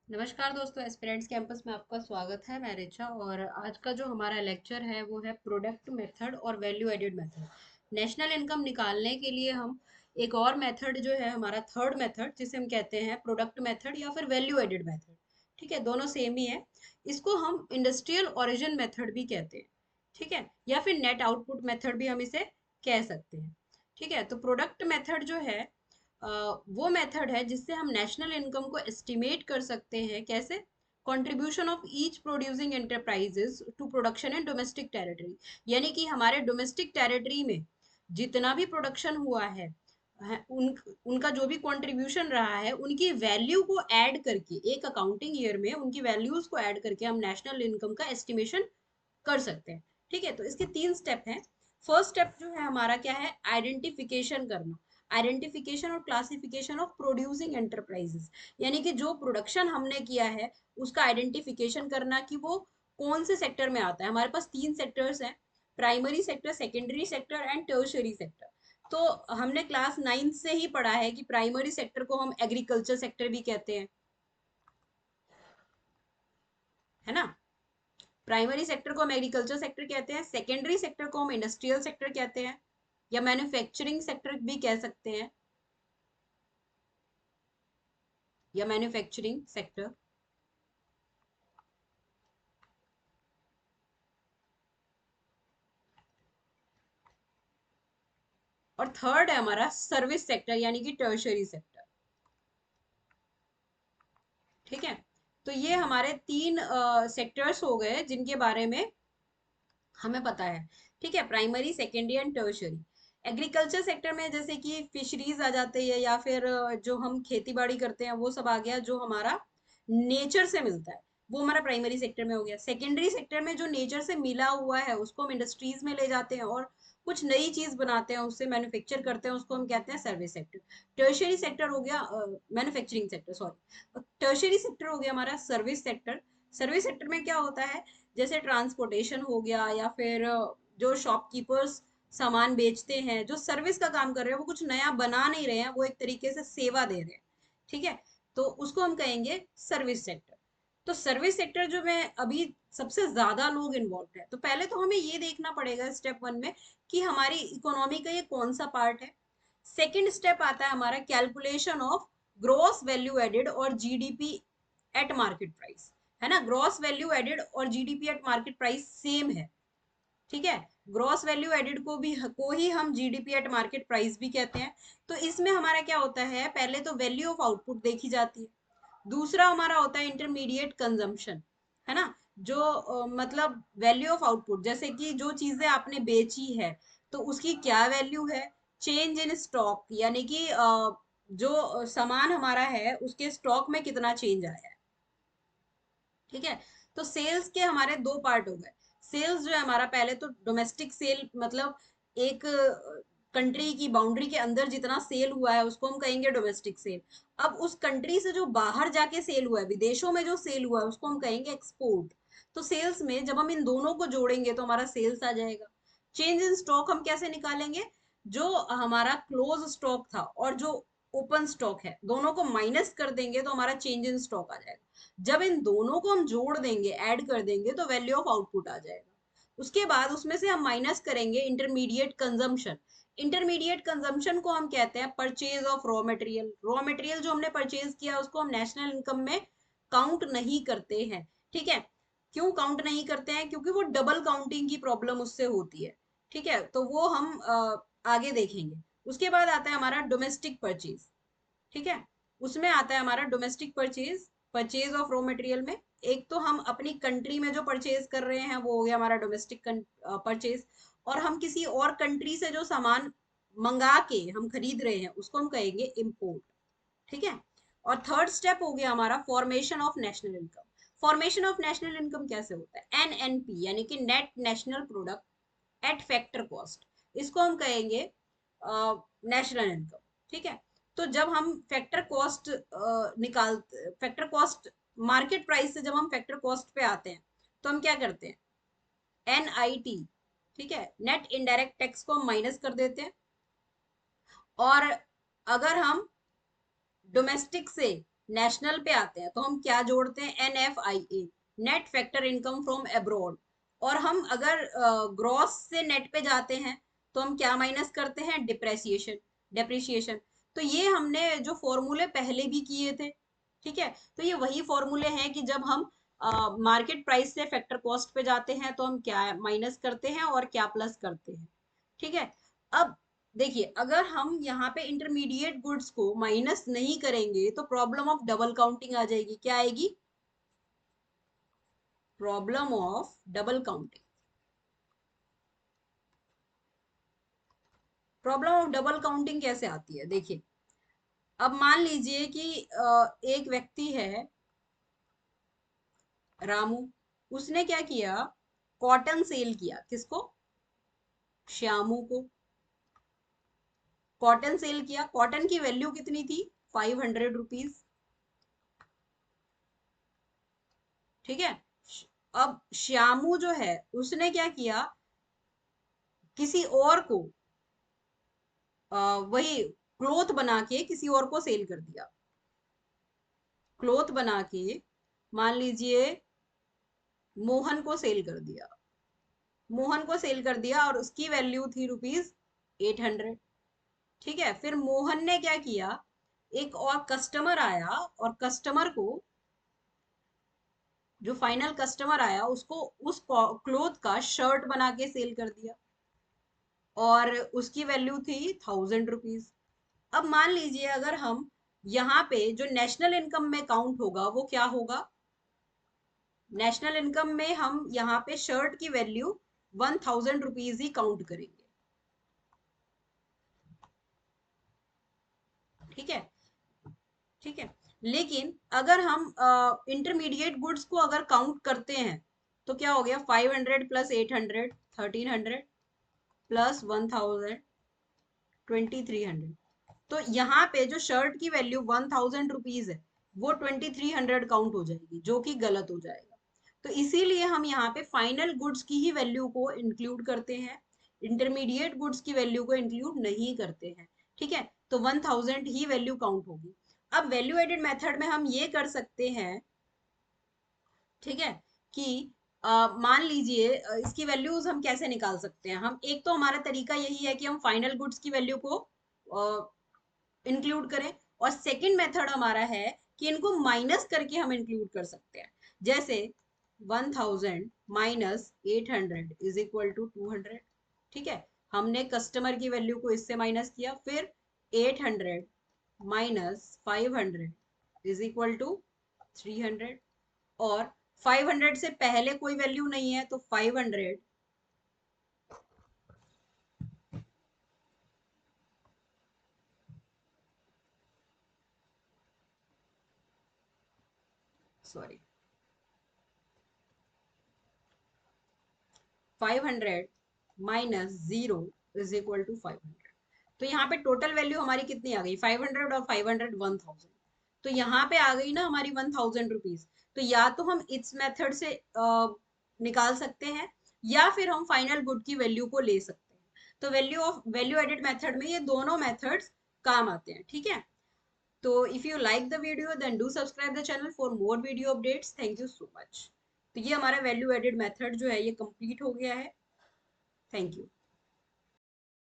नमस्कार दोस्तों, aspirants campus में आपका स्वागत है। मैं रिचा और आज का जो हमारा लेक्चर है वो है प्रोडक्ट मेथड और value added method. National income निकालने के लिए हम एक और मेथड जो है हमारा थर्ड मेथड, जिसे हम कहते हैं प्रोडक्ट मेथड या फिर वैल्यू एडेड मेथड। ठीक है, दोनों सेम ही है। इसको हम इंडस्ट्रियल ओरिजिन मेथड भी कहते हैं। ठीक है, या फिर नेट आउटपुट मेथड भी हम इसे कह सकते हैं। ठीक है, तो प्रोडक्ट मेथड जो है वो मेथड है जिससे हम नेशनल इनकम को एस्टिमेट कर सकते हैं। कैसे? Contribution of each producing enterprises to production in domestic territory, यानी कि हमारे डोमेस्टिक टेरिटरी में जितना भी प्रोडक्शन हुआ उनका जो भी कंट्रीब्यूशन रहा है, उनकी वैल्यू को ऐड करके एक अकाउंटिंग ईयर में उनकी वैल्यूज को ऐड करके हम नेशनल इनकम का एस्टिमेशन कर सकते हैं। ठीक है, तो इसके तीन स्टेप हैं। फर्स्ट स्टेप जो है हमारा क्या है? आइडेंटिफिकेशन करना। आइडेंटिफिकेशन और क्लासिफिकेशन ऑफ प्रोड्यूसिंग एंटरप्राइजेस, यानी कि जो प्रोडक्शन हमने किया है उसका आइडेंटिफिकेशन करना कि वो कौन से सेक्टर में आता है। हमारे पास तीन सेक्टर्स हैं: primary sector, secondary sector and tertiary sector. तो हमने क्लास 9 से ही पढ़ा है कि प्राइमरी सेक्टर को हम एग्रीकल्चर सेक्टर भी कहते हैं, है ना। प्राइमरी सेक्टर को हम एग्रीकल्चर सेक्टर कहते हैं, सेकेंडरी सेक्टर को हम इंडस्ट्रियल सेक्टर कहते हैं या मैन्युफैक्चरिंग सेक्टर भी कह सकते हैं, या मैन्युफैक्चरिंग सेक्टर। और थर्ड है हमारा सर्विस सेक्टर, यानी कि टर्शरी सेक्टर। ठीक है, तो ये हमारे तीन सेक्टर्स हो गए जिनके बारे में हमें पता है। ठीक है, primary, secondary and tertiary. Agriculture sector में जैसे कि फिशरीज आ जाती है, या फिर जो हम खेती बाड़ी करते हैं वो सब आ गया, जो हमारा नेचर से मिलता है, वो हमारा प्राइमरी सेक्टर में हो गया। सेकेंडरी सेक्टर में जो नेचर से मिला हुआ है उसको हम इंडस्ट्रीज में ले जाते हैं और कुछ नई चीज बनाते हैं, उससे मैन्युफैक्चर करते हैं, उसको हम कहते हैं सर्विस सेक्टर। टर्शरी सेक्टर हो गया manufacturing sector, sorry, tertiary sector हो गया हमारा सर्विस सेक्टर। सर्विस सेक्टर में क्या होता है? जैसे ट्रांसपोर्टेशन हो गया, या फिर जो शॉपकीपर्स सामान बेचते हैं, जो सर्विस का काम कर रहे हैं, वो कुछ नया बना नहीं रहे हैं, वो एक तरीके से सेवा दे रहे हैं। ठीक है, तो उसको हम कहेंगे सर्विस सेक्टर। तो सर्विस सेक्टर जो में अभी सबसे ज्यादा लोग इन्वॉल्व है, तो पहले तो हमें ये देखना पड़ेगा स्टेप वन में कि हमारी इकोनॉमी का ये कौन सा पार्ट है। सेकंड स्टेप आता है हमारा calculation of gross value added और जीडीपी एट मार्केट प्राइस, है ना। ग्रॉस वैल्यू एडेड और GDP at market price same है। ठीक है, ग्रॉस वैल्यू एडेड को ही हम जीडीपी एट मार्केट प्राइस भी कहते हैं। तो इसमें हमारा क्या होता है? पहले तो वैल्यू ऑफ आउटपुट देखी जाती है। दूसरा हमारा होता है इंटरमीडिएट कंजम्पशन, है ना। जो मतलब वैल्यू ऑफ आउटपुट, जैसे कि जो चीजें आपने बेची है तो उसकी क्या वैल्यू है। चेंज इन स्टॉक, यानी कि जो सामान हमारा है उसके स्टॉक में कितना चेंज आया है। ठीक है, तो सेल्स के हमारे दो पार्ट हो गए। सेल्स जो है हमारा, पहले तो डोमेस्टिक सेल, मतलब एक कंट्री की बाउंड्री के अंदर जितना सेल हुआ है उसको हम कहेंगे डोमेस्टिक सेल। अब उस कंट्री से जो बाहर जाके सेल हुआ है, विदेशों में जो सेल हुआ है, उसको हम कहेंगे एक्सपोर्ट। तो सेल्स में जब हम इन दोनों को जोड़ेंगे तो हमारा सेल्स आ जाएगा। चेंज इन स्टॉक हम कैसे निकालेंगे? जो हमारा क्लोज स्टॉक था और जो ओपन स्टॉक है, दोनों को माइनस कर देंगे तो हमारा चेंज इन स्टॉक आ जाएगा। जब इन दोनों को हम जोड़ देंगे, ऐड कर देंगे, तो वैल्यू ऑफ आउटपुट आ जाएगा। उसके बाद उसमें से हम माइनस करेंगे इंटरमीडिएट कंजम्पशन। इंटरमीडिएट कंजम्पशन को हम कहते हैं purchase of raw material. Raw material जो हमने परचेज किया उसको हम नेशनल इनकम में काउंट नहीं करते हैं। ठीक है, क्यों काउंट नहीं करते हैं? क्योंकि वो डबल काउंटिंग की प्रॉब्लम उससे होती है। ठीक है, तो वो हम आगे देखेंगे। उसके बाद आता है हमारा डोमेस्टिक परचेज। ठीक है, उसमें आता है हमारा domestic purchase, purchase of raw material में। एक तो हम अपनी कंट्री में जो परचेज कर रहे हैं वो हो गया हमारा डोमेस्टिक परचेज, और हम किसी और कंट्री से जो सामान मंगा के हम खरीद रहे हैं उसको हम कहेंगे इम्पोर्ट। ठीक है, और थर्ड स्टेप हो गया हमारा formation of national income. Formation of national income कैसे होता है? एनएनपी, यानी कि net national product at factor cost, इसको हम कहेंगे नेशनल इनकम। ठीक है, तो जब हम फैक्टर कॉस्ट निकाल फैक्टर कॉस्ट मार्केट प्राइस से जब हम फैक्टर कॉस्ट पे आते हैं तो हम क्या करते हैं? एनआईटी, ठीक है, नेट इनडायरेक्ट टैक्स को हम माइनस कर देते हैं। और अगर हम डोमेस्टिक से नेशनल पे आते हैं तो हम क्या जोड़ते हैं, NFIA, net factor income from abroad. और हम अगर ग्रॉस से नेट पे जाते हैं तो हम क्या माइनस करते हैं, डेप्रिसिएशन। तो ये हमने जो फॉर्मूले पहले भी किए थे, ठीक है। तो ये वही फॉर्मूले हैं कि जब हम मार्केट प्राइस से फैक्टर कॉस्ट पे जाते हैं तो हम क्या माइनस करते हैं और क्या प्लस करते हैं, ठीक है। अब देखिए, अगर हम यहाँ पे इंटरमीडिएट गुड्स को माइनस नहीं करेंगे तो प्रॉब्लम ऑफ डबल काउंटिंग आ जाएगी। क्या आएगी, problem of double counting. Problem of double counting कैसे आती है, देखिए। अब मान लीजिए कि एक व्यक्ति है रामू, उसने क्या किया, कॉटन सेल किया, किसको, श्यामू को। कॉटन सेल किया, कॉटन की वैल्यू कितनी थी, 500 रुपीज, ठीक है। अब श्यामू जो है उसने क्या किया, किसी और को वही क्लोथ बना के किसी और को सेल कर दिया। क्लोथ बना के मान लीजिए मोहन को सेल कर दिया। मोहन को सेल कर दिया और उसकी वैल्यू थी ₹800, ठीक है। फिर मोहन ने क्या किया, एक और कस्टमर आया और कस्टमर को, जो फाइनल कस्टमर आया उसको उस क्लोथ का शर्ट बना के सेल कर दिया और उसकी वैल्यू थी ₹1000। अब मान लीजिए अगर हम यहाँ पे जो नेशनल इनकम में काउंट होगा वो क्या होगा, नेशनल इनकम में हम यहाँ पे शर्ट की वैल्यू ₹1000 ही काउंट करेंगे, ठीक है, ठीक है। लेकिन अगर हम इंटरमीडिएट गुड्स को अगर काउंट करते हैं तो क्या हो गया, 500 प्लस 800, 1300 प्लस 1000, 2300। तो यहाँ पे जो शर्ट की वैल्यू ₹1000 है वो 2300 काउंट हो जाएगी, जो कि गलत हो जाएगा। तो इसीलिए हम यहाँ पे फाइनल गुड्स की ही वैल्यू को इंक्लूड करते हैं, इंटरमीडिएट गुड्स की वैल्यू को इंक्लूड नहीं करते हैं, ठीक है। तो 1000 ही वैल्यू काउंट होगी। अब वैल्यू एडेड मेथड में हम ये कर सकते हैं, ठीक है, कि मान लीजिए इसकी वैल्यूज हम कैसे निकाल सकते हैं। हम एक तो हमारा तरीका यही है कि हम फाइनल गुड्स की वैल्यू को इंक्लूड करें, और सेकंड मेथड हमारा है कि इनको माइनस करके हम इंक्लूड कर सकते हैं। जैसे 1000 माइनस 800 इज इक्वल टू 200, ठीक है। हमने कस्टमर की वैल्यू को इससे माइनस किया, फिर 800 माइनस 500 इज इक्वल टू 300, और 500 से पहले कोई वैल्यू नहीं है तो 500, sorry 500 minus 0 is equal to 500। तो यहाँ पे टोटल वैल्यू हमारी कितनी आ गई, 500 और 500 1000। तो यहाँ पे आ गई ना हमारी ₹1000। तो या तो हम इस मेथड से निकाल सकते हैं या फिर हम फाइनल गुड की वैल्यू को ले सकते हैं। तो वैल्यू एडेड मेथड में ये दोनों मेथड्स काम आते हैं, ठीक है। तो if you like the video then do subscribe the channel for more video updates. Thank you so much. तो ये हमारा वैल्यू एडेड मेथड जो है ये कंप्लीट हो गया है। Thank you.